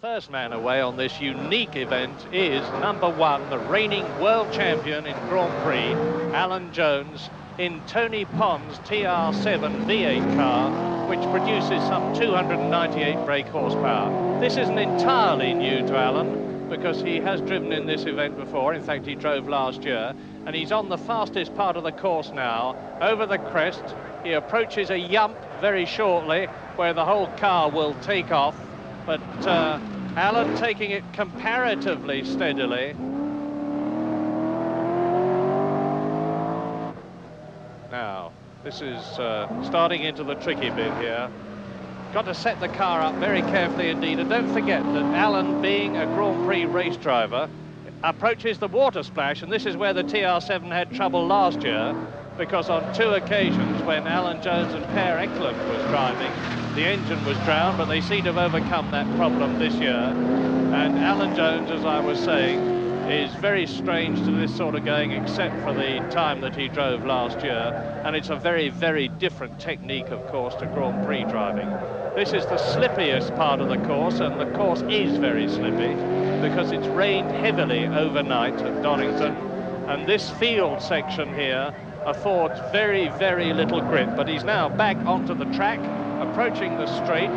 First man away on this unique event is #1, the reigning world champion in Grand Prix, Alan Jones, in Tony Pond's TR7 V8 car, which produces some 298 brake horsepower. This isn't entirely new to Alan, because he has driven in this event before. In fact, he drove last year, and he's on the fastest part of the course now, over the crest. He approaches a yump very shortly, where the whole car will take off, but Alan taking it comparatively steadily. Now, this is starting into the tricky bit here. Got to set the car up very carefully indeed, and don't forget that Alan, being a Grand Prix race driver, approaches the water splash, and this is where the TR7 had trouble last year, because on 2 occasions when Alan Jones and Per Eklund was driving, the engine was drowned, but they seem to have overcome that problem this year. And Alan Jones, as I was saying, is very strange to this sort of going, except for the time that he drove last year. And it's a very, very different technique, of course, to Grand Prix driving. This is the slippiest part of the course, and the course is very slippy because it's rained heavily overnight at Donington. And this field section here affords very, very little grip. But he's now back onto the track, approaching the straight.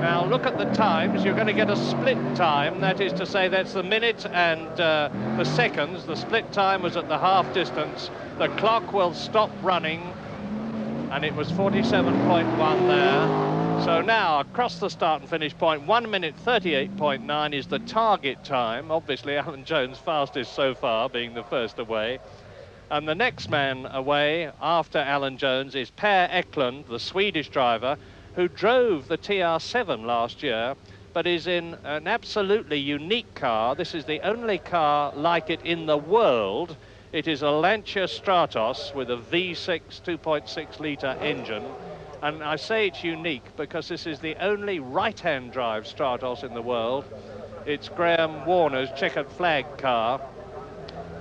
Now look at the times. You're going to get a split time. That is to say, that's the minute and the seconds. The split time was at the half distance. The clock will stop running, and it was 47.1 there. So now across the start and finish point, 1 minute 38.9 is the target time. Obviously Alan Jones fastest so far, being the first away. And the next man away after Alan Jones is Per Eklund, the Swedish driver, who drove the TR7 last year, but is in an absolutely unique car. This is the only car like it in the world. It is a Lancia Stratos with a V6 2.6 litre engine. And I say it's unique because this is the only right-hand drive Stratos in the world. It's Graham Warner's checkered flag car.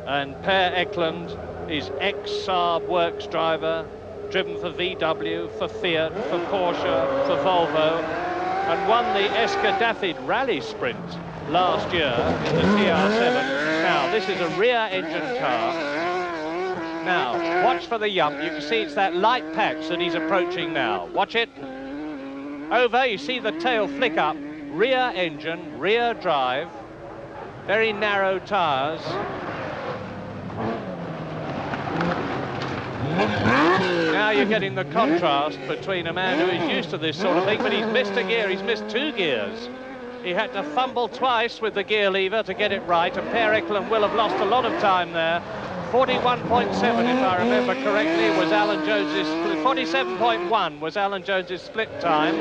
And Per Eklund is ex-Saab works driver, driven for VW, for Fiat, for Porsche, for Volvo, and won the Escadafid Rallysprint last year in the TR7. Now, this is a rear-engine car. Now, watch for the yump. You can see it's that light patch that he's approaching now. Watch it. Over, you see the tail flick up. Rear engine, rear drive, very narrow tyres. Now you're getting the contrast between a man who is used to this sort of thing, but he's missed a gear, he's missed 2 gears. He had to fumble twice with the gear lever to get it right, and Per Eklund will have lost a lot of time there. 41.7, if I remember correctly, was Alan Jones's, 47.1 was Alan Jones's split time.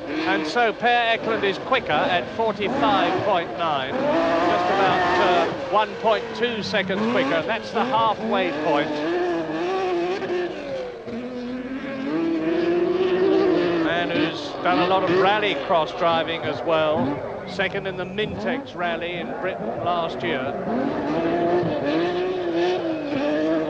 And so Per Eklund is quicker at 45.9, just about 1.2 seconds quicker. That's the halfway point. Man who's done a lot of rally cross driving as well. Second in the Mintex rally in Britain last year.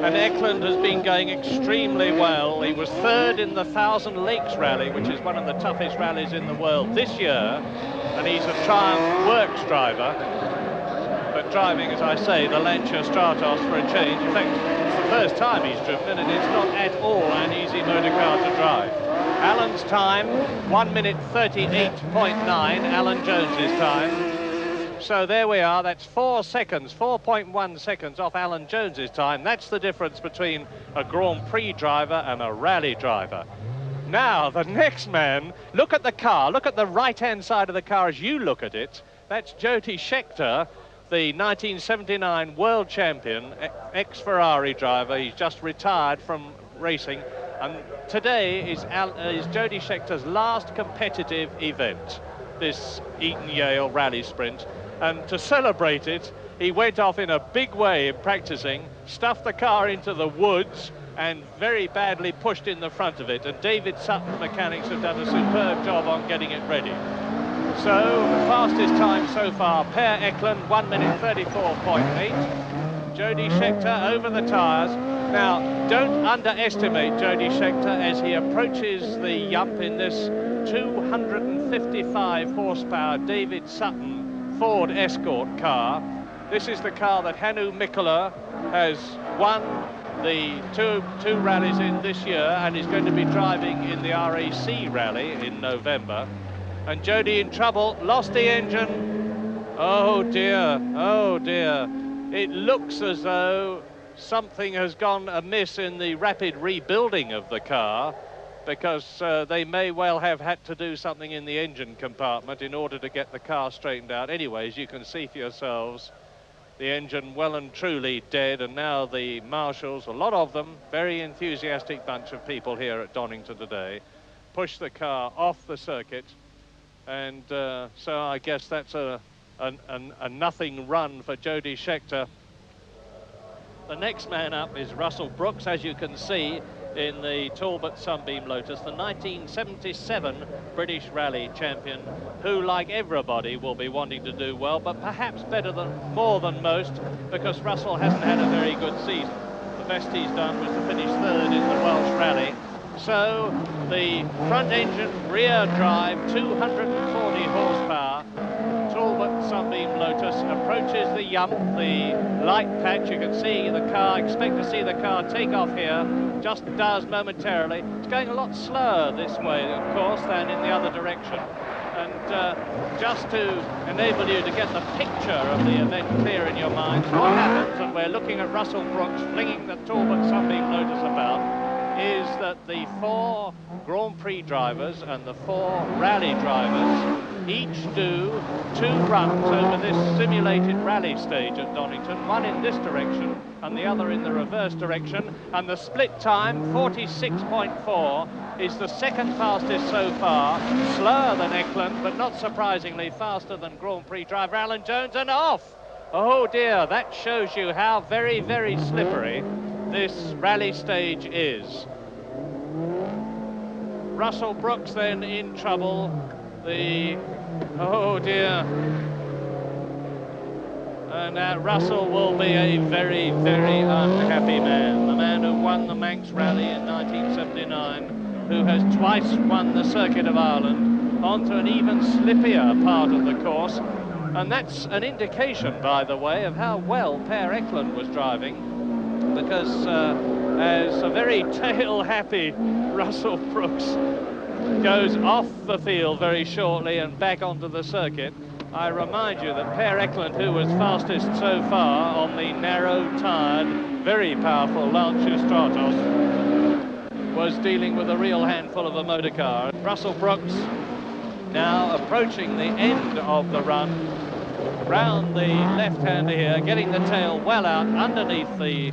And Eklund has been going extremely well. He was 3rd in the Thousand Lakes rally, which is one of the toughest rallies in the world this year. And he's a Triumph Works driver, but driving, as I say, the Lancia Stratos for a change. In fact, it's the first time he's driven, and it's not at all an easy motor car to drive. Alan's time, 1 minute 38.9, Alan Jones's time. So there we are, that's 4 seconds, 4.1 seconds off Alan Jones's time. That's the difference between a Grand Prix driver and a rally driver. Now, the next man, look at the car, look at the right-hand side of the car as you look at it. That's Jody Scheckter, the 1979 world champion, ex-Ferrari driver. He's just retired from racing. And today is Jody Scheckter's last competitive event, this Eaton Yale Rallysprint. And to celebrate it, he went off in a big way in practicing, stuffed the car into the woods, and very badly pushed in the front of it. And David Sutton mechanics have done a superb job on getting it ready. So the fastest time so far, Per Eklund, 1 minute 34.8. Jody Scheckter over the tyres. Now, don't underestimate Jody Scheckter as he approaches the yump in this 230 155 horsepower David Sutton Ford Escort car. This is the car that Hannu Mikkola has won the two rallies in this year and is going to be driving in the RAC rally in November. And Jody in trouble, lost the engine. Oh dear, oh dear. It looks as though something has gone amiss in the rapid rebuilding of the car, because they may well have had to do something in the engine compartment in order to get the car straightened out. Anyways, you can see for yourselves the engine well and truly dead, and now the marshals, a lot of them, very enthusiastic bunch of people here at Donington today, push the car off the circuit, and so I guess that's a nothing run for Jody Scheckter. The next man up is Russell Brookes, as you can see, in the Talbot Sunbeam Lotus, the 1977 British Rally champion, who, like everybody, will be wanting to do well, but perhaps more than most, because Russell hasn't had a very good season. The best he's done was to finish third in the Welsh Rally. So the front engine, rear drive, 240 horsepower, Talbot Sunbeam Lotus approaches the yump, the light patch. You can see the car, expect to see the car take off here, just does momentarily. It's going a lot slower this way, of course, than in the other direction. And just to enable you to get the picture of the event clear in your minds, what happens, and we're looking at Russell Brookes flinging the Talbot Sunbeam Lotus about, is that the 4 Grand Prix drivers and the 4 rally drivers each do 2 runs over this simulated rally stage at Donington, one in this direction and the other in the reverse direction, and the split time, 46.4, is the second fastest so far, slower than Eklund, but not surprisingly faster than Grand Prix driver Alan Jones, and off! Oh dear, that shows you how very, very slippery this rally stage is. Russell Brookes then in trouble. Oh dear. And Russell will be a very, very unhappy man. The man who won the Manx Rally in 1979, who has twice won the Circuit of Ireland, onto an even slippier part of the course. And that's an indication, by the way, of how well Per Eklund was driving, because as a very tail-happy Russell Brookes goes off the field very shortly and back onto the circuit, I remind you that Per Eklund, who was fastest so far on the narrow-tired, very powerful Lancia Stratos, was dealing with a real handful of a motor car. Russell Brookes now approaching the end of the run, round the left-hander here, getting the tail well out underneath the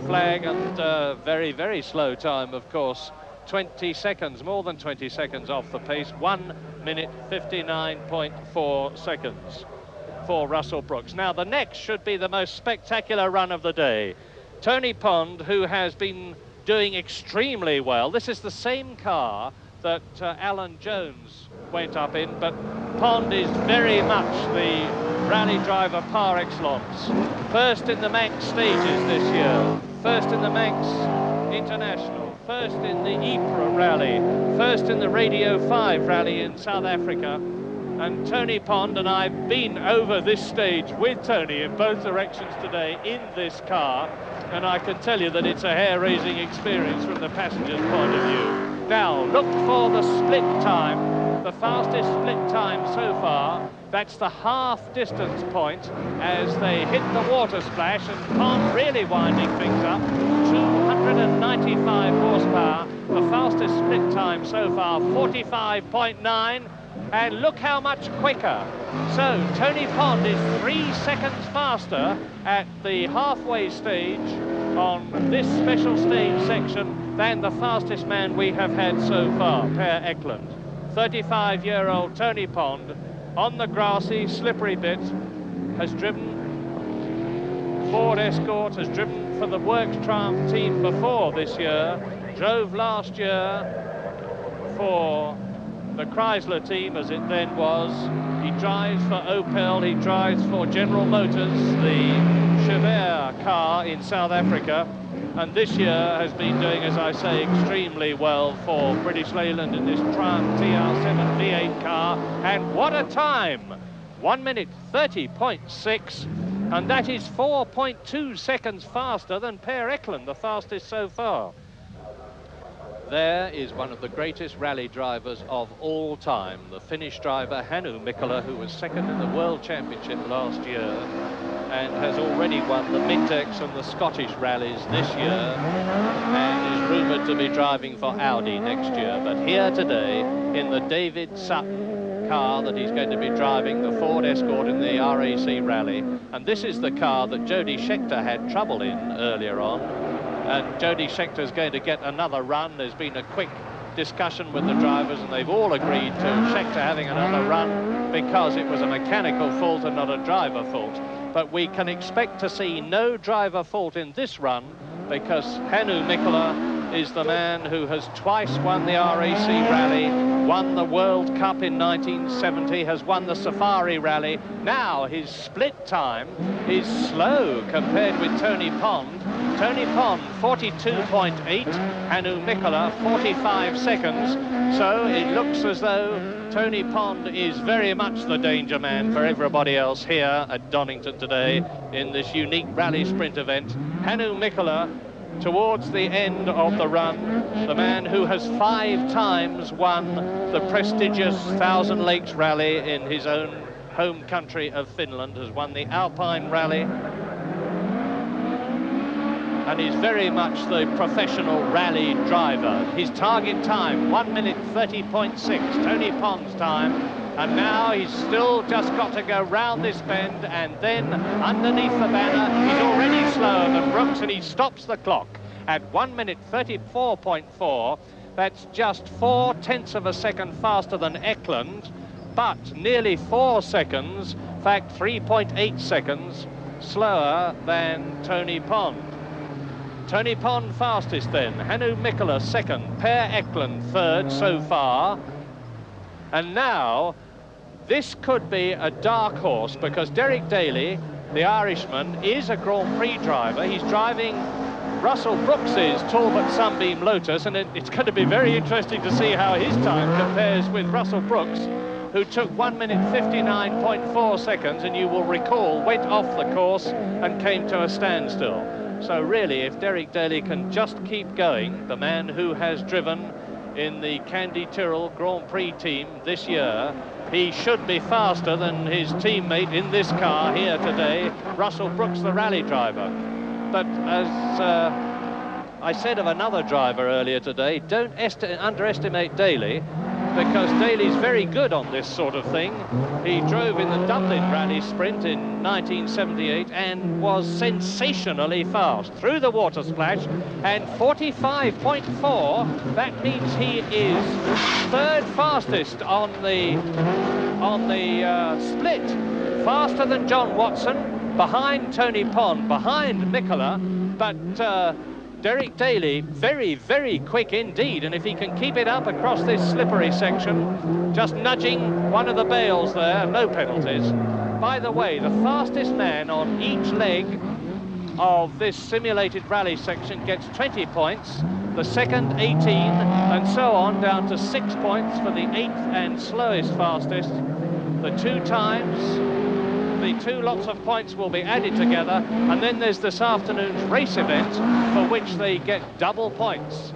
flag, and very, very slow time, of course. 20 seconds, more than 20 seconds off the pace, 1 minute 59.4 seconds for Russell Brookes. Now the next should be the most spectacular run of the day. Tony Pond, who has been doing extremely well. This is the same car that Alan Jones went up in, but Pond is very much the rally driver par excellence. First in the Manx stages this year, first in the Manx International, first in the Ypres rally, first in the Radio 5 rally in South Africa. And Tony Pond, and I've been over this stage with Tony in both directions today in this car, and I can tell you that it's a hair-raising experience from the passenger's point of view. Now, look for the split time, the fastest split time so far. That's the half distance point as they hit the water splash, and Pond really winding things up. 295 horsepower, the fastest split time so far, 45.9. And look how much quicker. So Tony Pond is 3 seconds faster at the halfway stage on this special stage section than the fastest man we have had so far, Per Eklund. 35-year-old Tony Pond on the grassy, slippery bit, has driven Ford Escort, has driven for the Works Triumph team before this year, drove last year for the Chrysler team, as it then was. He drives for Opel, he drives for General Motors, the Chevrolet car in South Africa. and this year has been doing, as I say, extremely well for British Leyland in this Triumph TR7 V8 car. And what a time! 1 minute 30.6, and that is 4.2 seconds faster than Per Eklund, the fastest so far. There is one of the greatest rally drivers of all time, the Finnish driver Hannu Mikkola, who was second in the World Championship last year and has already won the Mintex and the Scottish rallies this year and is rumoured to be driving for Audi next year. But here today in the David Sutton car that he's going to be driving, the Ford Escort in the RAC rally, and this is the car that Jody Scheckter had trouble in earlier on. And Jody Scheckter is going to get another run. There's been a quick discussion with the drivers and they've all agreed to Scheckter having another run because it was a mechanical fault and not a driver fault. But we can expect to see no driver fault in this run because Hannu Mikkola is the man who has twice won the RAC rally, won the World Cup in 1970, has won the Safari rally. Now his split time is slow compared with Tony Pond. Tony Pond 42.8, Hannu Mikkola 45 seconds. So it looks as though Tony Pond is very much the danger man for everybody else here at Donington today in this unique rally sprint event. Hannu Mikkola towards the end of the run, the man who has 5 times won the prestigious Thousand Lakes Rally in his own home country of Finland, has won the Alpine Rally, and is very much the professional rally driver. His target time, 1 minute 30.6, Tony Pond's time. And now he's still just got to go round this bend and then underneath the banner. He's already slower than Brookes and he stops the clock at 1 minute 34.4. That's just 4/10 of a second faster than Eklund, but nearly 4 seconds, in fact 3.8 seconds slower than Tony Pond. Tony Pond fastest then, Hannu Mikkola second, Per Eklund third so far. And now this could be a dark horse because Derek Daly, the Irishman, is a Grand Prix driver. He's driving Russell Brookes' Talbot Sunbeam Lotus, and it's going to be very interesting to see how his time compares with Russell Brookes, who took 1 minute 59.4 seconds, and you will recall went off the course and came to a standstill. So really, if Derek Daly can just keep going, the man who has driven in the Candy Tyrrell Grand Prix team this year, he should be faster than his teammate in this car here today, Russell Brookes, the rally driver. But as I said of another driver earlier today, don't underestimate Daly, because Daly's very good on this sort of thing. He drove in the Dublin Rallysprint in 1978 and was sensationally fast through the water splash, and 45.4, that means he is third fastest on the split, faster than John Watson, behind Tony Pond, behind Mikkola, but Derek Daly, very, very quick indeed, and if he can keep it up across this slippery section, just nudging one of the bales there, no penalties. By the way, the fastest man on each leg of this simulated rally section gets 20 points, the second 18, and so on, down to 6 points for the 8th and slowest fastest. The 2 times, the 2 lots of points will be added together, and then there's this afternoon's race event for which they get double points.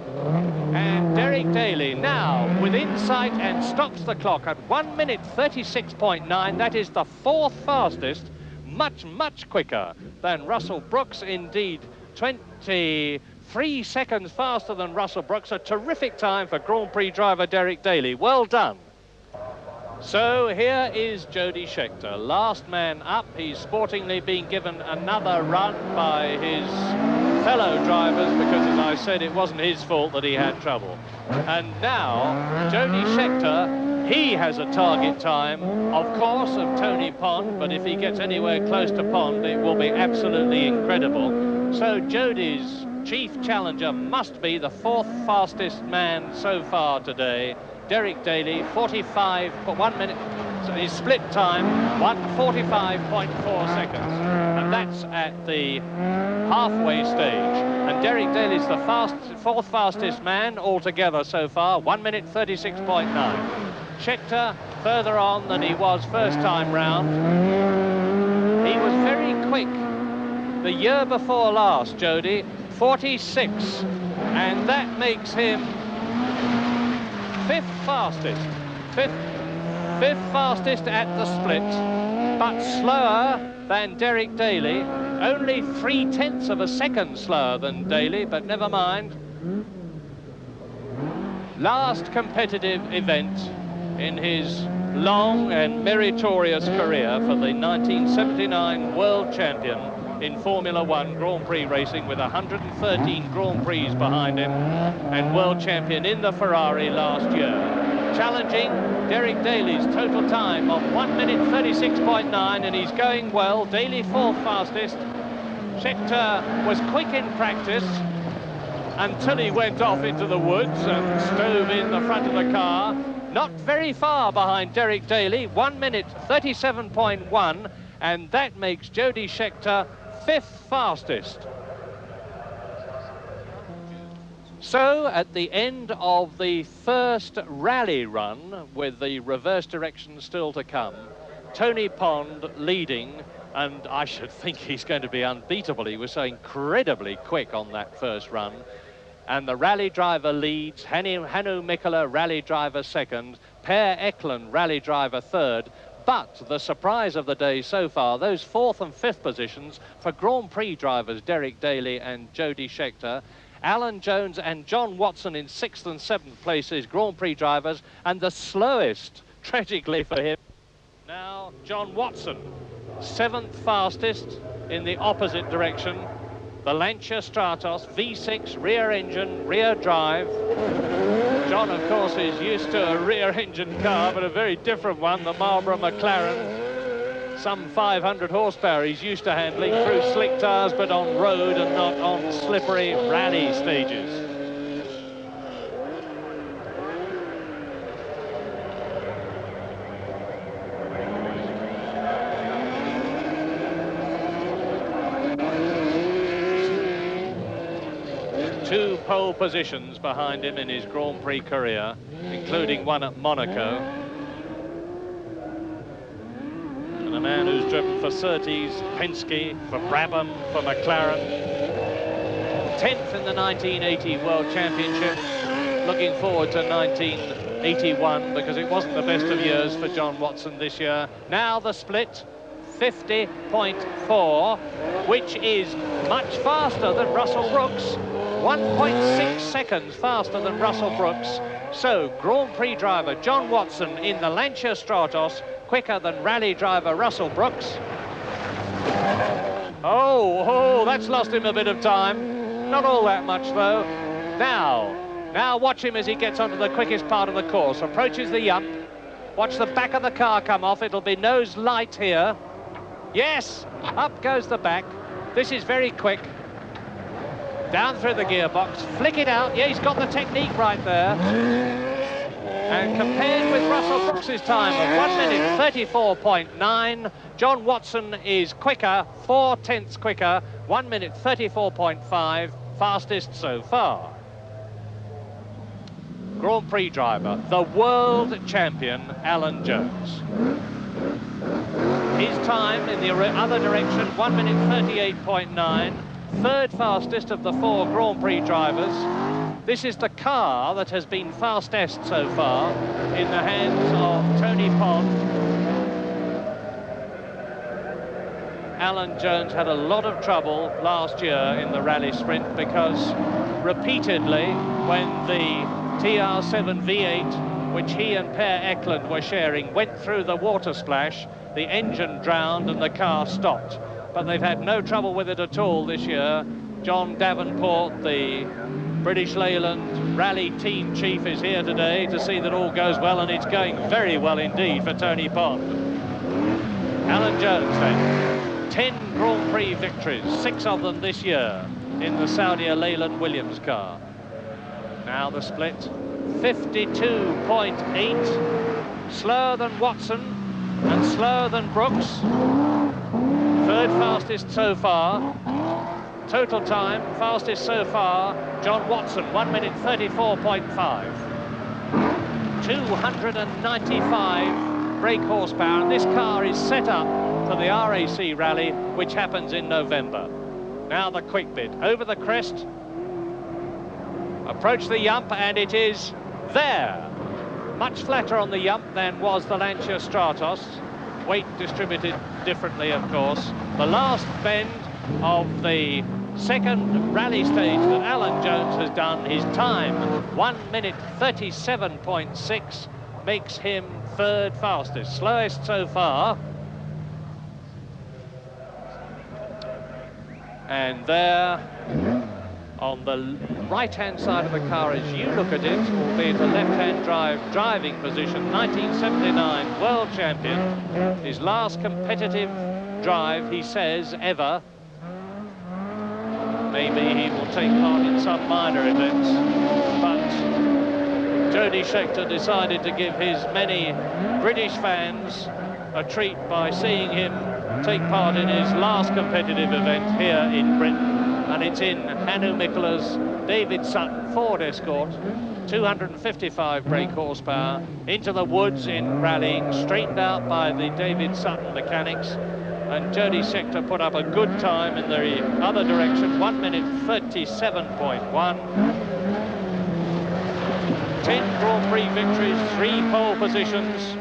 And Derek Daly now within sight and stops the clock at 1 minute 36.9. That is the 4th fastest, much, much quicker than Russell Brookes, indeed 23 seconds faster than Russell Brookes. A terrific time for Grand Prix driver Derek Daly. Well done. So here is Jody Scheckter, last man up. He's sportingly been given another run by his fellow drivers because, as I said, it wasn't his fault that he had trouble. And now Jody Scheckter, he has a target time, of course, of Tony Pond, but if he gets anywhere close to Pond, it will be absolutely incredible. So Jody's chief challenger must be the 4th fastest man so far today, Derek Daly, 1 minute So his split time, 1:45.4 seconds. And that's at the halfway stage. And Derek Daly's the fourth fastest man altogether so far, 1:36.9. Scheckter further on than he was first time round. He was very quick the year before last, Jody, 46. And that makes him fifth fastest. Fifth fastest at the split, but slower than Derek Daly. Only 0.3 of a second slower than Daly, but never mind. Last competitive event in his long and meritorious career for the 1979 world champion in Formula One Grand Prix racing, with 113 Grand Prix behind him, and world champion in the Ferrari last year. Challenging Derek Daly's total time of 1:36.9, and he's going well. Daly fourth fastest. Scheckter was quick in practice until he went off into the woods and stove in the front of the car. Not very far behind Derek Daly, 1:37.1, and that makes Jody Scheckter fifth fastest. So, at the end of the first rally run, with the reverse direction still to come, Tony Pond leading, and I should think he's going to be unbeatable. He was so incredibly quick on that first run. And the rally driver leads, Hannu Mikkola, rally driver second, Per Eklund, rally driver third. But the surprise of the day so far, those fourth and fifth positions for Grand Prix drivers, Derek Daly and Jody Scheckter. Alan Jones and John Watson in sixth and seventh places, Grand Prix drivers, and the slowest, tragically for him, now John Watson, seventh fastest in the opposite direction. The Lancia Stratos, V6, rear engine, rear drive. John, of course, is used to a rear engine car, but a very different one, the Marlboro McLaren. Some 500 horsepower he's used to handling through slick tires, but on road and not on slippery rally stages. Two pole positions behind him in his Grand Prix career, including one at Monaco. And a man who's driven for Surtees, Penske, for Brabham, for McLaren. 10th in the 1980 World Championship. Looking forward to 1981, because it wasn't the best of years for John Watson this year. Now the split, 50.4, which is much faster than Russell Brookes. 1.6 seconds faster than Russell Brookes. So, Grand Prix driver John Watson in the Lancia Stratos, quicker than rally driver Russell Brookes. Oh, that's lost him a bit of time. Not all that much, though. Now watch him as he gets onto the quickest part of the course. Approaches the yump. Watch the back of the car come off. It'll be nose light here. Yes, up goes the back. This is very quick. Down through the gearbox, flick it out. Yeah, he's got the technique right there. And compared with Russell Brooks' time of 1:34.9, John Watson is quicker, 0.4 quicker, 1:34.5, fastest so far. Grand Prix driver, the world champion, Alan Jones. His time in the other direction, 1:38.9. Third fastest of the four Grand Prix drivers. This is the car that has been fastest so far in the hands of Tony Pond. Alan Jones had a lot of trouble last year in the Rallysprint, because repeatedly when the TR7 V8, which he and Per Eklund were sharing, went through the water splash, the engine drowned and the car stopped. But they've had no trouble with it at all this year. John Davenport, the British Leyland Rally team chief, is here today to see that all goes well, and it's going very well indeed for Tony Pond. Alan Jones then, 10 Grand Prix victories, 6 of them this year in the Saudi Leyland Williams car. Now the split, 52.8, slower than Watson, and slower than Brookes. Third fastest so far. Total time, fastest so far, John Watson, 1 minute 34.5. 295 brake horsepower, and this car is set up for the RAC rally, which happens in November. Now the quick bit, over the crest, approach the yump, and it is there. Much flatter on the yump than was the Lancia Stratos. Weight distributed differently, of course. The last bend of the second rally stage that Alan Jones has done, his time, 1 minute 37.6, makes him third fastest, slowest so far. And there, on the right-hand side of the car as you look at it, albeit a left-hand driving position, 1979 world champion, his last competitive drive, he says, ever. Maybe he will take part in some minor events, but Jody Scheckter decided to give his many British fans a treat by seeing him take part in his last competitive event here in Britain, and it's in Hannu Mikkola's David Sutton Ford Escort, 255 brake horsepower, into the woods in rallying, straightened out by the David Sutton mechanics, and Jody Scheckter put up a good time in the other direction, 1 minute 37.1. 10 Grand Prix victories, 3 pole positions,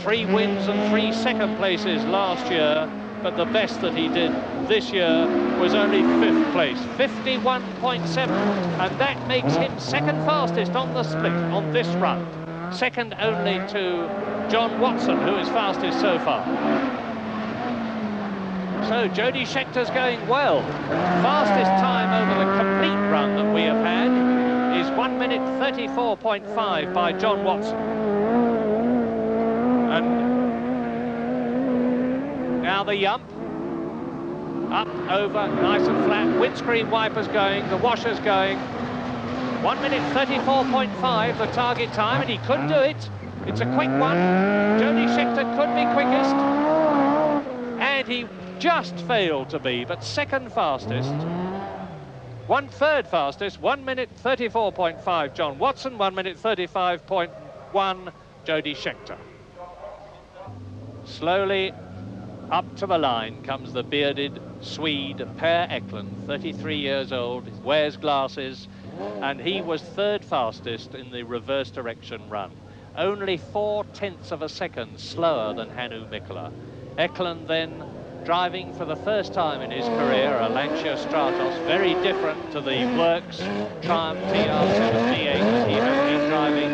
3 wins and 3 second places last year, but the best that he did this year was only 5th place, 51.7, and that makes him second fastest on the split on this run, second only to John Watson, who is fastest so far. So Jody Scheckter's going well. Fastest time over the complete run that we have had is 1 minute 34.5 by John Watson. And now the yump, up, over, nice and flat, windscreen wipers going, the washers going. 1 minute 34.5, the target time, and he could do it. It's a quick one. Jody Scheckter could be quickest, and he just failed to be, but second fastest. Third fastest, 1 minute 34.5 John Watson, 1 minute 35.1 Jody Scheckter. Slowly up to the line comes the bearded Swede Per Eklund, 33 years old, wears glasses, and he was third fastest in the reverse direction run. Only 0.4 of a second slower than Hannu Mikkola. Eklund then driving for the first time in his career a Lancia Stratos, very different to the Works Triumph TR7 V8 that he has been driving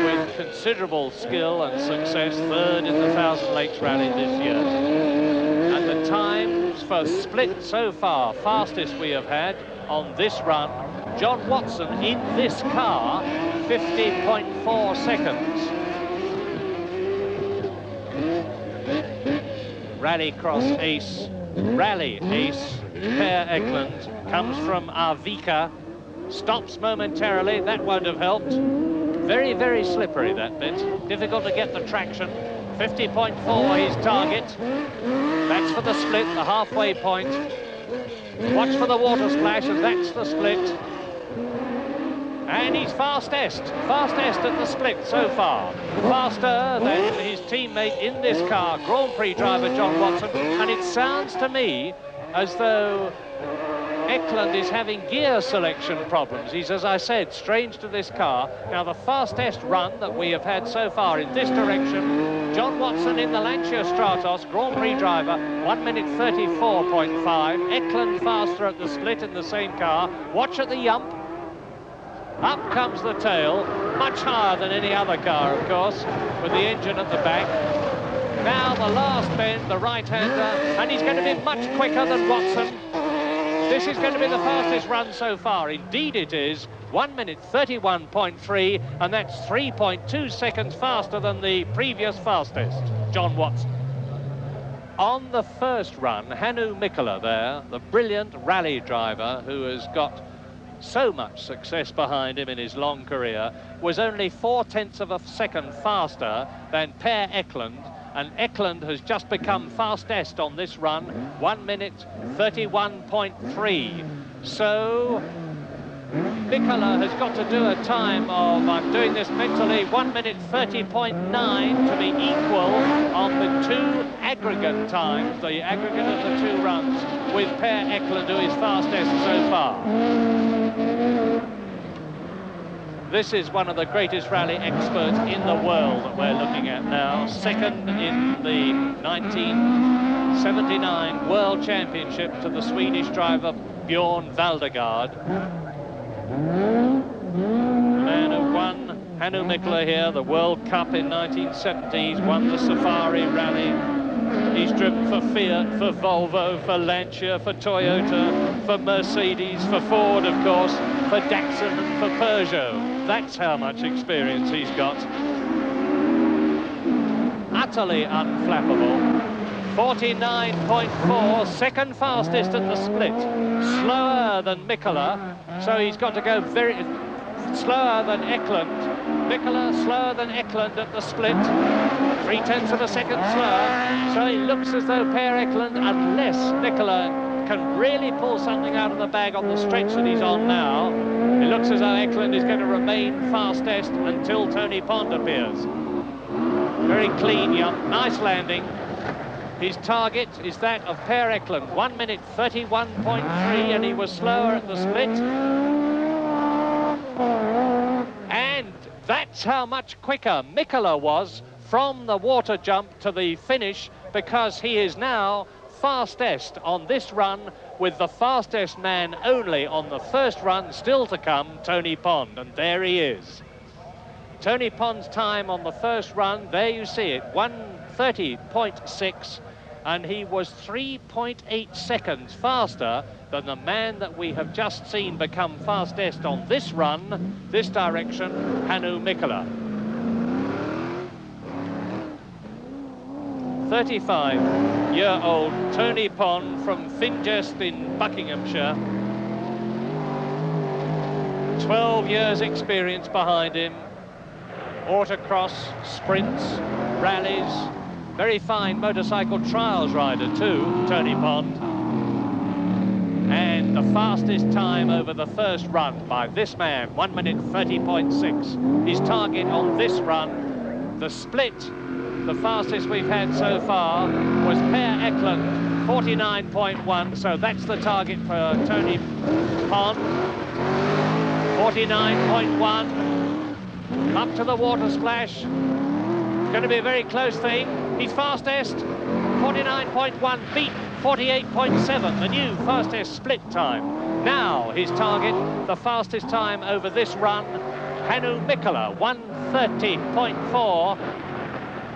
with considerable skill and success, third in the Thousand Lakes Rally this year. And the times for split so far, fastest we have had on this run, John Watson in this car, 50.4 seconds. Rally ace, Per Eklund, comes from Arvika, stops momentarily, that won't have helped. Very, very slippery, that bit. Difficult to get the traction. 50.4 his target. That's for the split, the halfway point. Watch for the water splash, and that's the split. And he's fastest at the split so far. Faster than his teammate in this car, Grand Prix driver John Watson. And it sounds to me as though Eklund is having gear selection problems. He's, as I said, strange to this car. Now, the fastest run that we have had so far in this direction, John Watson in the Lancia Stratos, Grand Prix driver, 1 minute 34.5. Eklund faster at the split in the same car. Watch at the yump. Up comes the tail, much higher than any other car, of course, with the engine at the back. Now the last bend, the right-hander, and he's going to be much quicker than Watson. This is going to be the fastest run so far. Indeed it is, 1 minute 31.3, and that's 3.2 seconds faster than the previous fastest, John Watson. On the first run, Hannu Mikkola there, the brilliant rally driver who has got so much success behind him in his long career, was only 0.4 of a second faster than Per Eklund, And Eklund has just become fastest on this run, 1 minute 31.3. So Mikkola has got to do a time of, I'm doing this mentally, 1 minute 30.9 to be equal on the two aggregate times, the aggregate of the two runs, with Per Eklund, who is fastest so far. This is one of the greatest rally experts in the world that we're looking at now. Second in the 1979 World Championship to the Swedish driver Björn Valdegard. The man who won, Hannu Mikkola here, the World Cup in 1970s, won the Safari Rally. He's driven for Fiat, for Volvo, for Lancia, for Toyota, for Mercedes, for Ford, of course, for Datsun and for Peugeot. That's how much experience he's got. Utterly unflappable. 49.4, second fastest at the split. Slower than Mikkola, so he's got to go very slower than Eklund. Mikkola slower than Eklund at the split. 0.3 of a second slower. So it looks as though Per Eklund, unless Mikkola can really pull something out of the bag on the stretch that he's on now, it looks as though Eklund is going to remain fastest until Tony Pond appears. Very clean, young, nice landing. His target is that of Per Eklund, 1 minute 31.3, and he was slower at the split. And that's how much quicker Mikkola was from the water jump to the finish, because he is now fastest on this run, with the fastest man only on the first run still to come, Tony Pond, and there he is. Tony Pond's time on the first run, there you see it, 1:30.6, and he was 3.8 seconds faster than the man that we have just seen become fastest on this run, this direction, Hannu Mikkola. 35-year-old Tony Pond from Fingest in Buckinghamshire. 12 years experience behind him. Autocross, sprints, rallies. Very fine motorcycle trials rider too, Tony Pond. And the fastest time over the first run by this man, 1 minute 30.6. His target on this run, the split, the fastest we've had so far, was Per Eklund, 49.1, so that's the target for Tony Pond. 49.1, up to the water splash. It's going to be a very close thing. He's fastest, 49.1, beat 48.7, the new fastest split time. Now his target, the fastest time over this run, Hannu Mikkola, 1:30.4.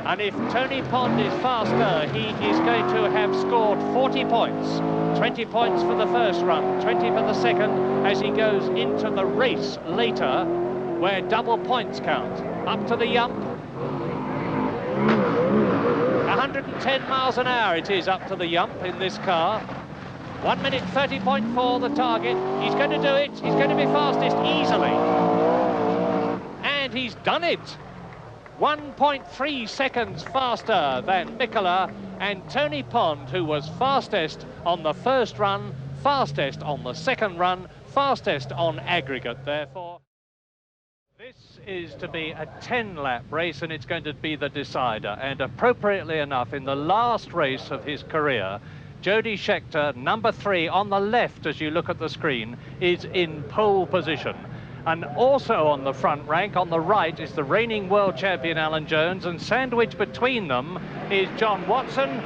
And if Tony Pond is faster, he is going to have scored 40 points. 20 points for the first run, 20 for the second, as he goes into the race later, where double points count. Up to the Yump. 110 miles an hour it is up to the Yump in this car. 1 minute 30.4 the target. He's going to do it. He's going to be fastest easily. And he's done it. 1.3 seconds faster than Mikkola, and Tony Pond, who was fastest on the first run, fastest on the second run, fastest on aggregate, therefore. This is to be a 10-lap race, and it's going to be the decider. And appropriately enough, in the last race of his career, Jody Scheckter, number 3 on the left as you look at the screen, is in pole position. And also on the front rank, on the right, is the reigning world champion Alan Jones, and sandwiched between them is John Watson.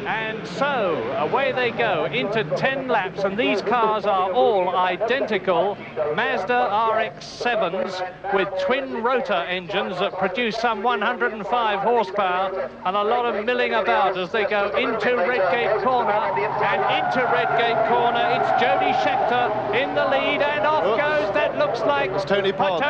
And so away they go into 10 laps, and these cars are all identical Mazda RX-7s with twin rotor engines that produce some 105 horsepower, and a lot of milling about as they go into Redgate Corner. And into Redgate Corner, it's Jody Scheckter in the lead, and off goes, that looks like Tony Pond.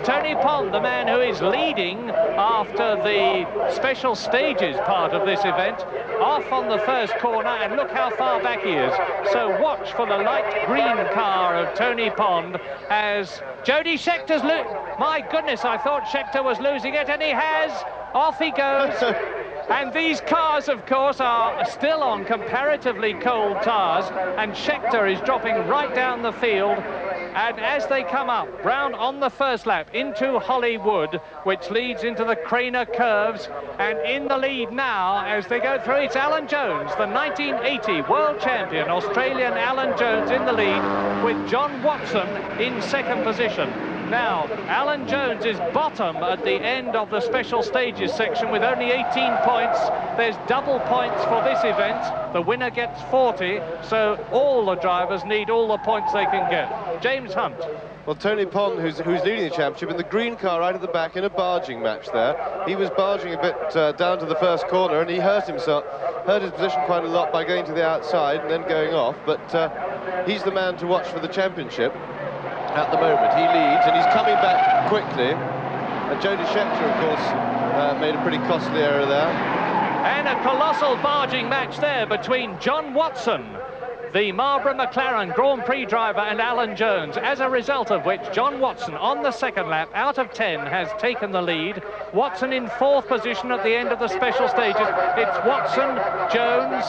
Tony Pond, the man who is leading after the special stages part of this event, off on the first corner, and look how far back he is. So watch for the light green car of Tony Pond as Jody Scheckter's my goodness, I thought Scheckter was losing it, and he has. Off he goes. And these cars, of course, are still on comparatively cold tyres, and Scheckter is dropping right down the field. And as they come up, round on the first lap into Hollywood, which leads into the Craner curves, and in the lead now as they go through, it's Alan Jones, the 1980 world champion, Australian Alan Jones in the lead, with John Watson in second position. Now, Alan Jones is bottom at the end of the special stages section with only 18 points. There's double points for this event. The winner gets 40, so all the drivers need all the points they can get. James Hunt. Well, Tony Pond, who's leading the championship, in the green car right at the back in a barging match there. He was barging a bit down to the first corner, and he hurt his position quite a lot by going to the outside and then going off. But he's the man to watch for the championship at the moment. He leads, and he's coming back quickly. And Jody Scheckter, of course, made a pretty costly error there. And a colossal barging match there between John Watson, the Marlboro McLaren Grand Prix driver, and Alan Jones, as a result of which John Watson on the second lap out of 10 has taken the lead. Watson in fourth position at the end of the special stages. It's Watson, Jones,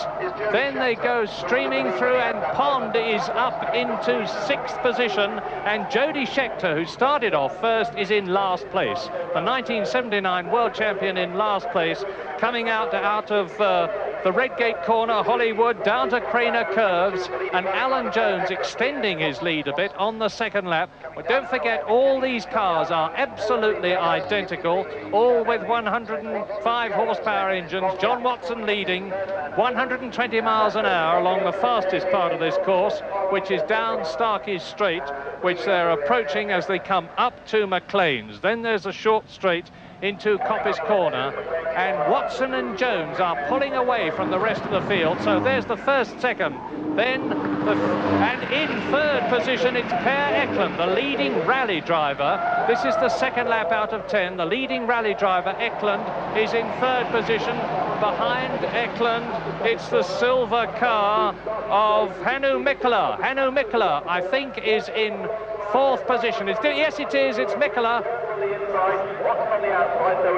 then they go streaming through, and Pond is up into sixth position, and Jody Scheckter, who started off first, is in last place. The 1979 world champion in last place, coming out of the Redgate corner, Hollywood, down to Craner curves, and Alan Jones extending his lead a bit on the second lap. But don't forget, all these cars are absolutely identical, all with 105 horsepower engines. John Watson leading 120 miles an hour along the fastest part of this course, which is down Starkey's Straight, which they're approaching as they come up to McLean's. Then there's a short straight into Coppice Corner, and Watson and Jones are pulling away from the rest of the field. So there's the first second. Then, and in third position, it's Per Eklund, the leading rally driver. This is the second lap out of 10. The leading rally driver, Eklund, is in third position. Behind Eklund, it's the silver car of Hannu Mikkola. Hannu Mikkola, I think, is in fourth position. Yes, it is. It's Mikkola.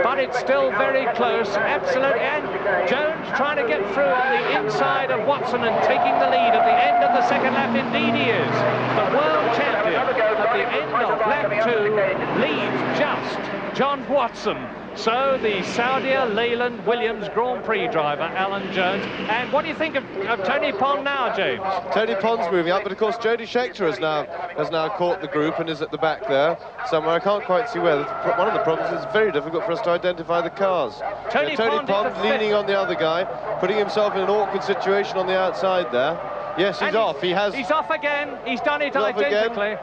But it's still very close, absolutely. And Jones trying to get through on the inside of Watson and taking the lead at the end of the second lap. Indeed he is. The world champion at the end of lap 2 leads just John Watson. So the Saudia Leyland Williams Grand Prix driver, Alan Jones. And what do you think of Tony Pond now, James? Tony Pond's moving up, but of course Jody Scheckter has now caught the group and is at the back there somewhere. I can't quite see where. One of the problems is it's very difficult for us to identify the cars. Tony Pond leaning on the other guy, putting himself in an awkward situation on the outside there. Yes, he's off. He's off again. He's done it identically.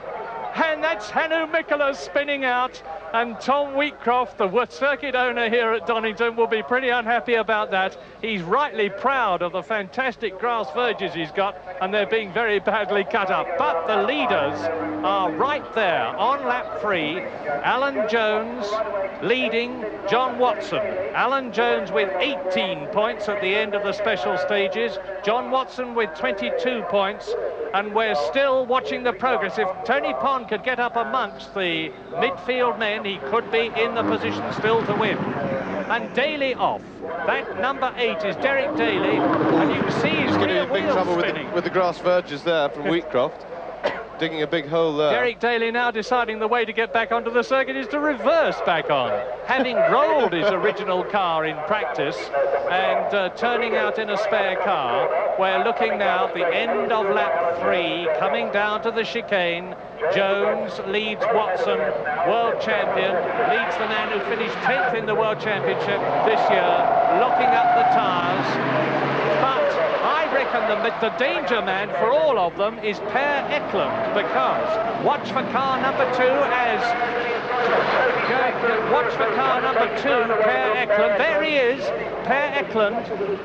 And that's Hannu Mikkola spinning out, and Tom Wheatcroft, the circuit owner here at Donington, will be pretty unhappy about that. He's rightly proud of the fantastic grass verges he's got, and they're being very badly cut up. But the leaders are right there on lap 3. Alan Jones leading John Watson. Alan Jones with 18 points at the end of the special stages. John Watson with 22 points. And we're still watching the progress. If Tony Pond could get up amongst the midfield men, he could be in the position still to win. And Daly off. That number 8 is Derek Daly, and you can see he's going to be in big trouble with the grass verges there from Wheatcroft. Digging a big hole there. Derek Daly now deciding the way to get back onto the circuit is to reverse back on, having rolled his original car in practice and turning out in a spare car. We're looking now at the end of lap 3, coming down to the chicane. Jones leads Watson, world champion, leads the man who finished 10th in the world championship this year, locking up the tyres. But I reckon the danger man for all of them is Per Eklund, because watch for car number 2 watch for car number 2, Per Eklund. There he is. Per Eklund,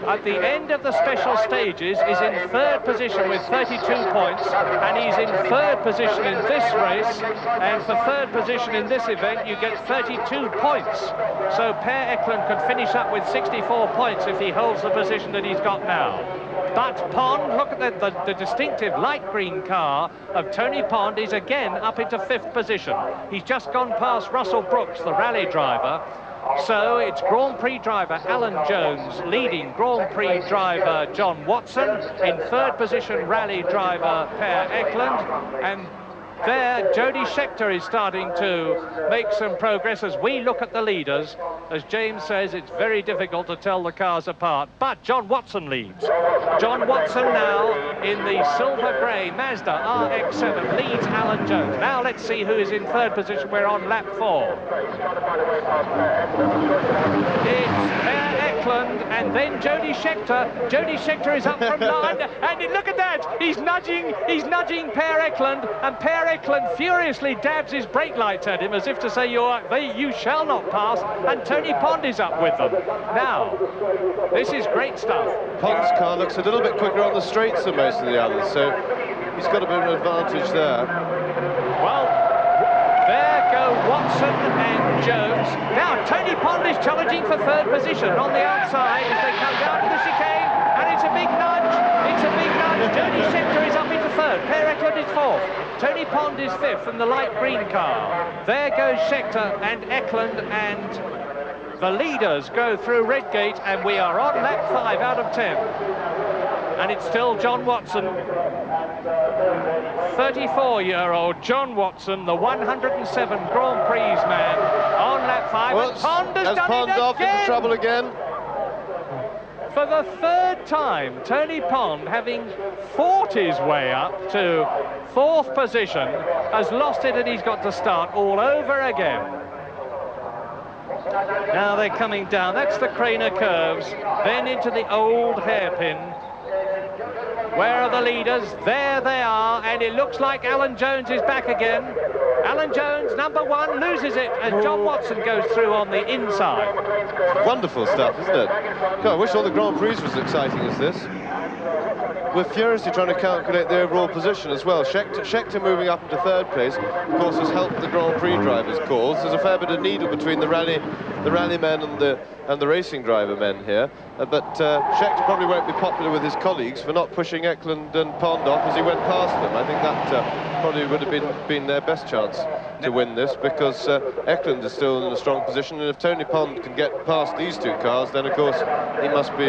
at the end of the special stages, is in third position with 32 points, and he's in third position in this race, and for third position in this event you get 32 points. So Per Eklund could finish up with 64 points if he holds the position that he's got now. But Pond, look at the distinctive light green car of Tony Pond is again up into 5th position. He's just gone past Russell Brookes, the rally driver, So it's Grand Prix driver Alan Jones leading Grand Prix driver John Watson. In third position, rally driver Per Eklund. And there, Jody Scheckter is starting to make some progress as we look at the leaders. As James says, it's very difficult to tell the cars apart, but John Watson leads. John Watson now in the silver grey Mazda RX-7 leads Alan Jones. Now let's see who is in third position. We're on lap 4. It's Per Eklund and then Jody Scheckter. Jody Scheckter is up from 9, and look at that! He's nudging Per Eklund, and Per Eklund furiously dabs his brake lights at him as if to say, you shall not pass, and Tony Pond is up with them. Now, this is great stuff. Pond's car looks a little bit quicker on the straights than most of the others, so he's got a bit of an advantage there. Well, there go Watson and Jones. Now, Tony Pond is challenging for third position on the outside as they come down to the chicane, and it's a big nudge. It's a big nudge. Jody Scheckter is up into third. Per Eklund is fourth. Tony Pond is fifth in the light green car. There goes Scheckter and Eklund, and the leaders go through Redgate, and we are on lap 5 out of 10. And it's still John Watson. 34-year-old John Watson, the 107 Grand Prix man, on lap 5. Well, and Pond has done Pond it off again. into trouble again. For the third time, Tony Pond, having fought his way up to fourth position, has lost it, and he's got to start all over again. Now they're coming down. That's the Craner curves, then into the old hairpin. Where are the leaders? There they are, and it looks like Alan Jones is back again. Alan Jones, number 1, loses it as John Watson goes through on the inside. Wonderful stuff, isn't it? God, I wish all the Grand Prix was as exciting as this. We're furiously trying to calculate the overall position as well. Scheckter moving up into third place, of course, has helped the Grand Prix drivers' cause. There's a fair bit of needle between the rally men and the racing driver men here. But Scheckter probably won't be popular with his colleagues for not pushing Eklund and Pond off as he went past them. I think that probably would have been their best chance to win this, because Eklund is still in a strong position, and if Tony Pond can get past these two cars, then of course he must be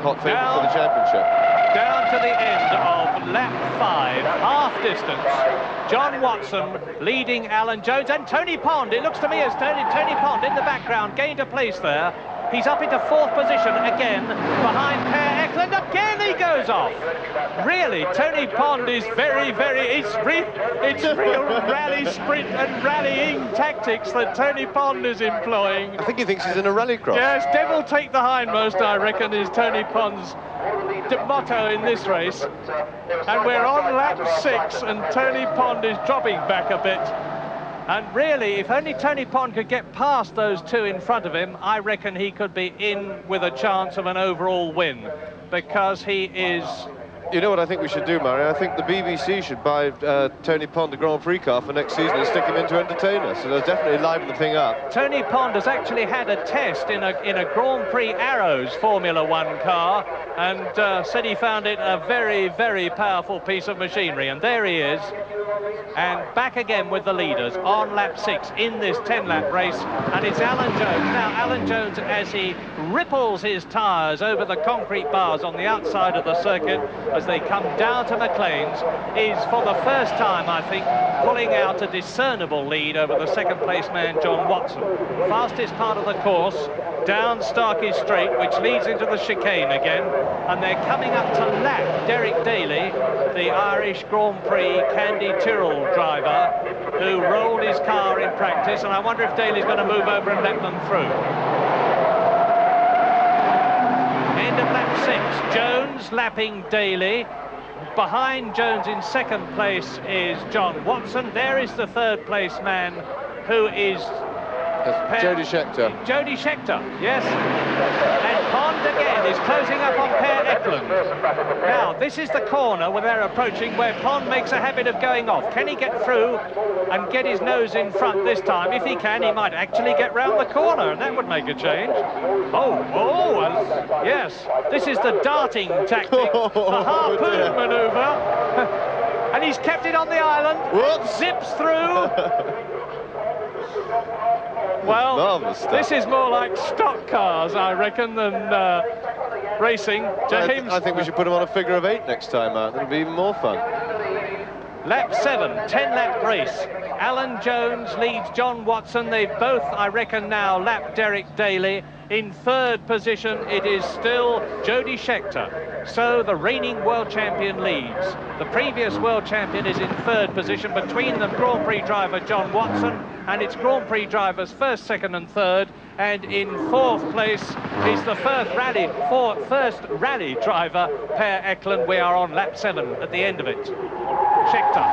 hot favourite for the championship. Down to the end of lap 5, half distance. John Watson leading Alan Jones, and Tony Pond, it looks to me as Tony Pond in the background gained a place there. He's up into fourth position again, behind Per Eklund. Again he goes off. Really, Tony Pond is it's real rally sprint and rallying tactics that Tony Pond is employing. I think he thinks he's in a rallycross. Yes, devil take the hindmost, I reckon, is Tony Pond's motto in this race. And we're on lap 6, and Tony Pond is dropping back a bit. And really, if only Tony Pond could get past those two in front of him, I reckon he could be in with a chance of an overall win, because he is... You know what I think we should do, Murray? I think the BBC should buy Tony Pond a Grand Prix car for next season and stick him in to entertain us. So they'll definitely liven the thing up. Tony Pond has actually had a test in a Grand Prix Arrows Formula 1 car, and said he found it a very, very powerful piece of machinery. And there he is, and back again with the leaders on lap 6 in this 10-lap race. And it's Alan Jones. Now, Alan Jones, as he ripples his tyres over the concrete bars on the outside of the circuit as they come down to McLean's, is for the first time, I think, pulling out a discernible lead over the second place man, John Watson. Fastest part of the course, down Starkey Straight, which leads into the chicane again, and they're coming up to lap Derek Daly, the Irish Grand Prix Candy Tyrrell driver, who rolled his car in practice, and I wonder if Daly's going to move over and let them through. End of lap 6, Jones lapping Daly. Behind Jones in second place is John Watson. There is the third place man, who is Jody Scheckter. Jody Scheckter, yes. And Pond again is closing up on Per Eklund. Now, this is the corner where they're approaching, where Pond makes a habit of going off. Can he get through and get his nose in front this time? If he can, he might actually get round the corner, and that would make a change. Yes, this is the darting tactic, the harpoon manoeuvre. And he's kept it on the island. Whoops. Zips through. Well, marvellous stuff. this is more like stock cars, I reckon, than racing. James? I think we should put him on a figure of 8 next time out. It'll be even more fun. Lap 7, 10-lap race. Alan Jones leads John Watson. They've both, I reckon, now lapped Derek Daly. In third position, it is still Jody Scheckter. So the reigning world champion leads. The previous world champion is in third position. Between them, Grand Prix driver John Watson, and it's Grand Prix drivers first, second and third. And in fourth place is the first rally driver, Per Eklund. We are on lap 7 at the end of it. Scheckter.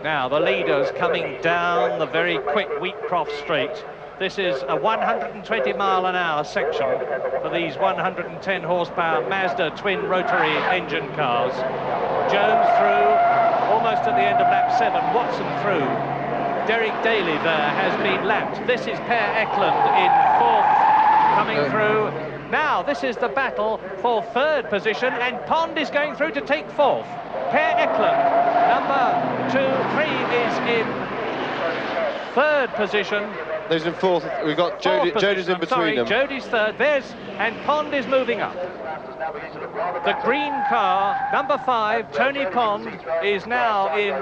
Now the leaders coming down the very quick Wheatcroft Straight. This is a 120-mile-an-hour section for these 110 horsepower Mazda twin rotary engine cars. Jones through, almost at the end of lap 7. Watson through. Derek Daly there has been lapped. This is Per Eklund in fourth, coming through. Now this is the battle for third position, and Pond is going through to take fourth. Per Eklund, number 2, 3 is in third position. He's in fourth. We've got Jody. Jody's in between them. Jody's third. And Pond is moving up. The green car, number 5, Tony Pond, is now in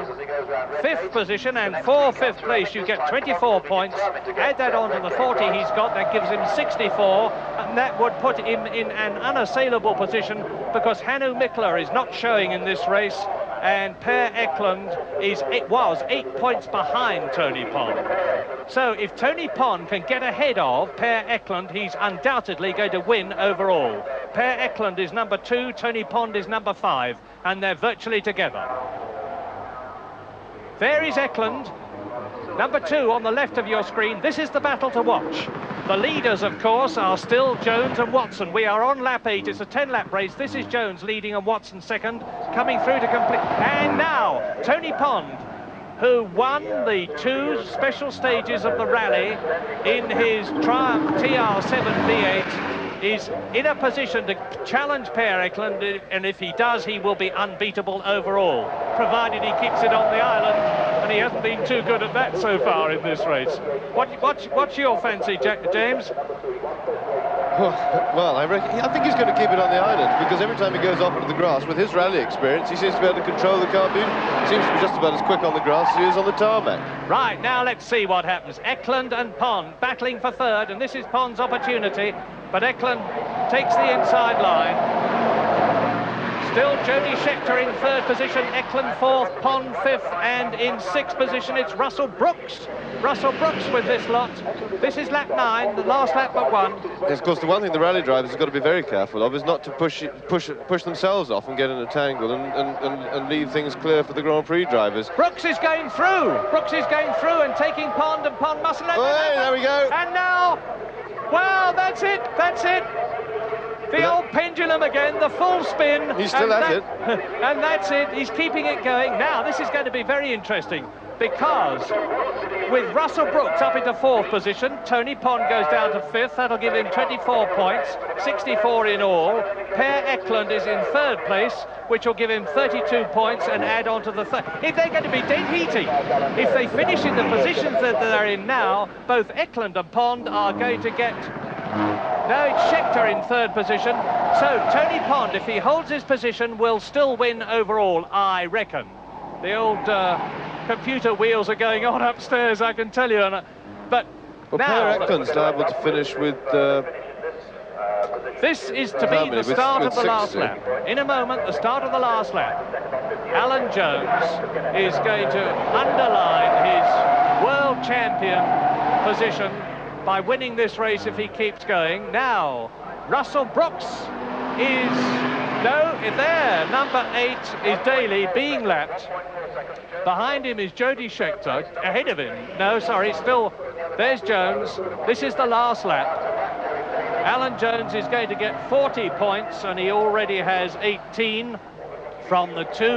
5th position, and for 5th place you get 24 points. Add that on to the 40 he's got, that gives him 64, and that would put him in an unassailable position, because Hannu Mikkola is not showing in this race, and Per Eklund was 8 points behind Tony Pond. So if Tony Pond can get ahead of Per Eklund, he's undoubtedly going to win overall. Per Eklund is number 2, Tony Pond is number 5, and they're virtually together. There is Eklund, number 2 on the left of your screen. This is the battle to watch. The leaders, of course, are still Jones and Watson. We are on lap 8. It's a 10-lap race. This is Jones leading and Watson second, coming through to complete. And now, Tony Pond, who won the 2 special stages of the rally in his Triumph TR7 V8, is in a position to challenge Per Eklund, and if he does, he will be unbeatable overall, provided he keeps it on the island, and he hasn't been too good at that so far in this race. What's your fancy, James? Well, I think he's going to keep it on the island, because every time he goes off into the grass, with his rally experience, he seems to be able to control the car beautifully. Seems to be just about as quick on the grass as he is on the tarmac. Right, now let's see what happens. Eklund and Pond battling for third, and this is Pond's opportunity, but Eklund takes the inside line. Still Jody Scheckter in third position, Eklund fourth, Pond fifth, and in sixth position it's Russell Brookes. Russell Brookes with this lot. This is lap 9, the last lap but 1. Yes, of course, the one thing the rally drivers have got to be very careful of is not to push themselves off and get in a tangle and leave things clear for the Grand Prix drivers. Brookes is going through. Brookes is going through and taking Pond, and Pond mustn't let Hey, there we go. And now, well, that's it. That's it. The old pendulum again, the full spin. He's still at it. And that's it. He's keeping it going. Now, this is going to be very interesting, because with Russell Brookes up into fourth position, Tony Pond goes down to fifth. That'll give him 24 points, 64 in all. Per Eklund is in third place, which will give him 32 points and add on to the third. If they're going to be dead heating, if they finish in the positions that they're in now, both Eklund and Pond are going to get... No, it's Scheckter in third position. So Tony Pond, if he holds his position, will still win overall, I reckon. The old computer wheels are going on upstairs, I can tell you. But well, now... Per Eklund's liable to finish with... this is to be the start of the last lap. In a moment, the start of the last lap. Alan Jones is going to underline his world champion position by winning this race if he keeps going. Now, Russell Brookes is... No, there, number 8 is Daly being lapped. Behind him is Jody Scheckter. Ahead of him, no, sorry, still, there's Jones. This is the last lap. Alan Jones is going to get 40 points, and he already has 18 from the 2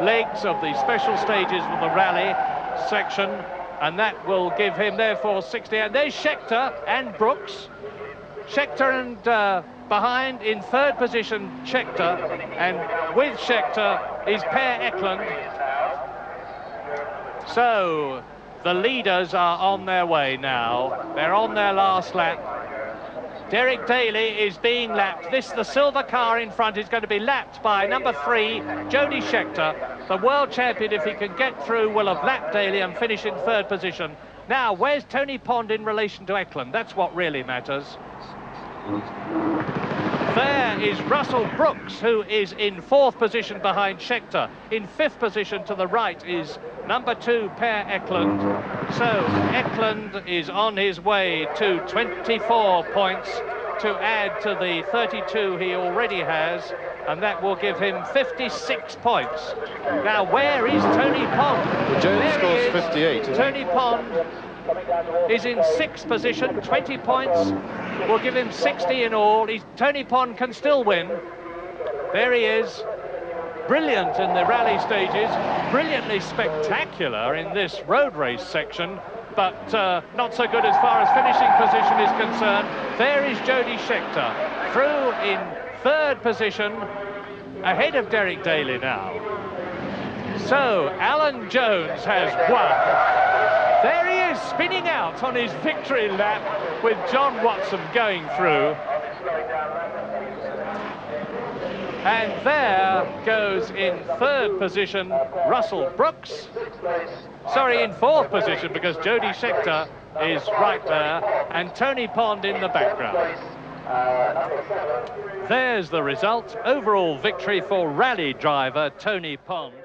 legs of the special stages of the rally section, and that will give him, therefore, 60. And there's Scheckter and Brookes. Scheckter and behind in third position, Scheckter, and with Scheckter is Per Eklund. So the leaders are on their way now. They're on their last lap. Derek Daly is being lapped. The silver car in front is going to be lapped by number 3, Jody Scheckter. The world champion, if he can get through, will have lapped Daly and finish in 3rd position. Now, where's Tony Pond in relation to Eklund? That's what really matters. There is Russell Brookes, who is in 4th position behind Scheckter. In 5th position to the right is number 2, Per Eklund. So Eklund is on his way to 24 points to add to the 32 he already has, and that will give him 56 points. Now, where is Tony Pond? Well, Jones scores 58. Tony Pond is in 6th position, 20 points will give him 60 in all. Tony Pond can still win. There he is, brilliant in the rally stages, brilliantly spectacular in this road race section, but not so good as far as finishing position is concerned. There is Jody Scheckter, through in 3rd position, ahead of Derek Daly now. So Alan Jones has won. There he is, spinning out on his victory lap with John Watson going through. And there goes in 3rd position Russell Brookes. Sorry, in 4th position, because Jody Scheckter is right there, and Tony Pond in the background. There's the result. Overall victory for rally driver Tony Pond.